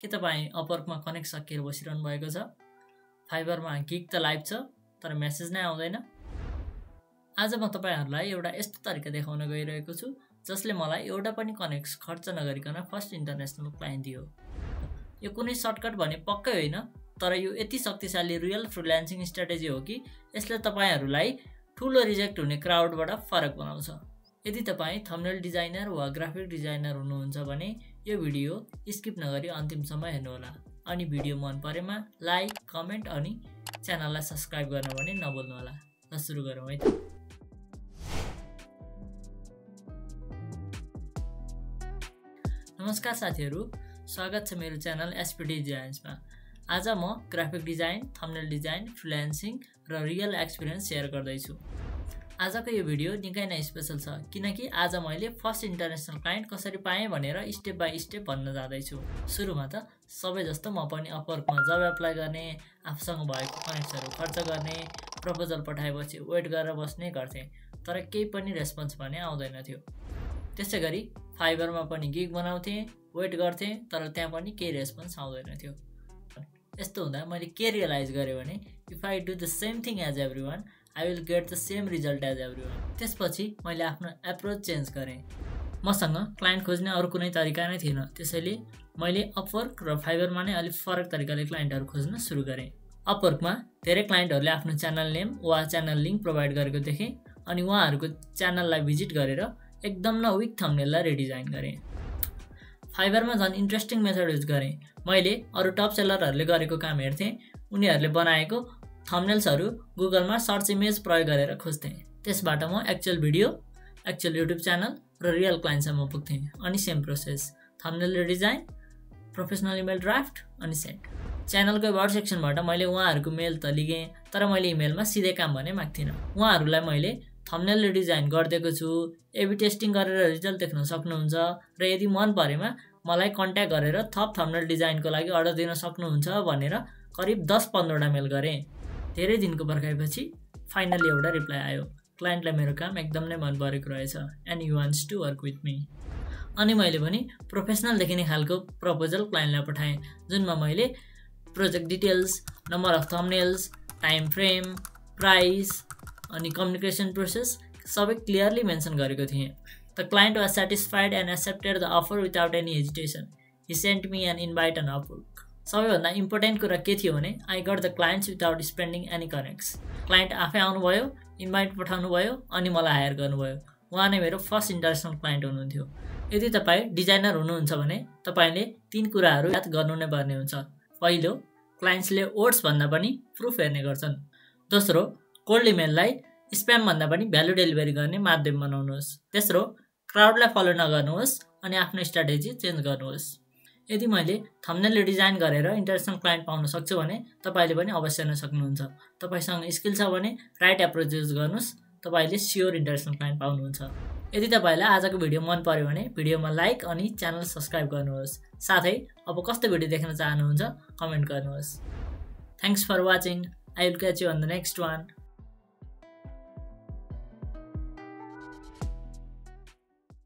के तपाईं अपवर्कमा कनेक्ट सकिएर बसिरहनु भएको छ? फाइबरमा गिग त लाइभ छ तर मेसेज नै आउँदैन। आज म तपाईहरुलाई एउटा यस्तो तरिका देखाउन गइरहेको छु जसले मलाई एउटा पनि कनेक्ट खर्च नगरिकन फर्स्ट इन्टरनेशनल क्लाइन्ट दियो। यो कुनै सर्टकट भने पक्कै होइन, तर यो यति शक्तिशाली रियल फ्रीलान्सिङ स्ट्र्याटेजी हो कि यसले तपाईहरुलाई ठूलो रिजेक्ट हुने क्राउडबाट फरक बनाउँछ। यदि तपाई थम्बनेल डिजाइनर वा ग्राफिक डिजाइनर हुनुहुन्छ भने यो भिडियो स्किप नगरी अन्तिमसम्म हेर्नुहोला। अनि भिडियो मन परेमा लाइक, कमेन्ट अनि च्यानललाई सब्स्क्राइब गर्न पनि नभुल्नुहोला। ल सुरु गरौँ है त। नमस्कार साथीहरु, स्वागत छ मेरो च्यानल एसपीडी डिजाइन्समा। आज म ग्राफिक डिजाइन, थम्बनेल डिजाइन, फ्रीलान्सिङ र रियल एक्सपिरियन्स शेयर गर्दै छु। आजको यो भिडियो निकै नै स्पेशल छ किनकि आज मैले फर्स्ट इन्टरनेशनल क्लाइन्ट कसरी पाएँ भनेर स्टेप बाइ स्टेप भन्न जाँदै छु। सुरुमा त सबै जस्तो म पनि अपवर्कमा जब एप्लाई गर्ने, आफूसँग भएको कनेक्सनहरु खर्च गर्ने, प्रपोजल पठाएपछि वेट गरेर बस्ने गर्थे, तर केही पनि रेस्पोन्स भने आउँदैन थियो। त्यसैगरी फाइबरमा पनि गिग बनाउँथे, वेट गर्थे, तर त्यहाँ पनि केही रेस्पोन्स आउँदैन थियो। यस्तो हुँदा मैले के रियलाइज गरे भने if I do the same thing as everyone I will get the same result as everyone। त्यसपछि मैले आफ्नो एप्रोच चेन्ज गरेँ। मसँग क्लाइन्ट खोज्ने अरु कुनै तरिका नै थिएन, त्यसैले मैले अपवर्क र फाइबरमा नै अलि फरक तरिकाले क्लाइन्टहरु खोज्न सुरु गरेँ। अपवर्कमा धेरै क्लाइन्टहरुले आफ्नो च्यानल नेम वा च्यानल लिंक प्रोवाइड गरेको देखेँ अनि उहाँहरुको च्यानललाई भिजिट गरेर एकदम न विक थम्बनेललाई रिडिजाइन गरेँ। फाइबरमा झन् इन्ट्रेस्टिङ मेथड युज गरेँ। मैले अरु टप सेलरहरुले गरेको काम हेर्थे, उनीहरुले बनाएको थम्बनेल्सहरु गुगलमा सर्च इमेज प्रयोग गरेर खोज्थे। त्यसबाट म actual video, actual YouTube channel र रियल क्लाइन्टसम्म पुग्थे। अनि same process, thumbnail design, professional email draft अनि सेन्ड। च्यानलको अबाउट सेक्सनबाट मैले उहाँहरुको मेल त लिगेँ, तर मैले इमेलमा सिधै काम भने माग्थिन। उहाँहरुलाई मैले थम्बनेल डिजाइन गर्दिएको छु, एबी टेस्टिङ गरेर रिजल्ट देख्न सक्नुहुन्छ र यदि मन परेमा मलाई कन्ट्याक्ट गरेर थप थम्बनेल डिजाइनको लागि अर्डर दिन सक्नुहुन्छ भनेर करिब 10-15 वटा मेल गरेँ। धेरै दिनको पर्खाइपछि फाइनली एउटा रिप्लाई आयो। क्लाइन्टलाई मेरो काम एकदम नै मन परेको रहेछ and he wants to work with me. अनि मैले पनि प्रोफेसनल देखिने खालको प्रपोजल क्लाइन्टलाई पठाएँ, जुनमा मैले project details, number of thumbnails, time frame, price अनि कम्युनिकेसन प्रोसेस सबै क्लियरली मेन्सन गरेको थिएँ। The client was satisfied and accepted the offer without any hesitation. He sent me an invite on Upwork. सबैभन्दा important कुरा के थियो भने I got the clients without spending any connects. Client आफै आउनुभयो, इन्भाइट पठाउनु भयो अनि मलाई हायर गर्नुभयो। उहाँ नै मेरो फर्स्ट इन्टरनेशनल क्लाइन्ट हुनुहुन्थ्यो। यदि तपाई डिजाइनर हुनुहुन्छ भने तपाईले 3 कुराहरू याद गर्नु नै पर्ने हुन्छ। पहिलो, क्लाइन्ट्सले ओड्स भन्दा पनि प्रुफ हेर्ने गर्छन्। दोस्रो, कोल्ड इमेललाई स्प्याम भन्दा पनि भ्यालु डेलिभरी गर्ने माध्यम बनाउनुहोस्। तेस्रो, क्राउडलाई फलो नगर्नुहोस् अनि आफ्नो स्ट्र्याटेजी चेन्ज गर्नुहोस्। यदि मैले थम्बनेल डिजाइन गरेर इन्टरनेशनल क्लाइन्ट पाउन सक्छु भने तपाईले पनि अवश्य नै सक्नुहुन्छ। तपाईसँग स्किल छ भने राइट एप्रोच युज गर्नुस्, तपाईले स्योर इन्टरनेशनल क्लाइन्ट पाउनुहुन्छ। यदि तपाईलाई आजको भिडियो मन पर्यो भने भिडियोमा लाइक अनि च्यानल सब्स्क्राइब गर्नुहोस्। साथै अब कस्तो भिडियो देख्न चाहनुहुन्छ कमेन्ट गर्नुहोस्। Thanks for watching. I will catch you on the next one.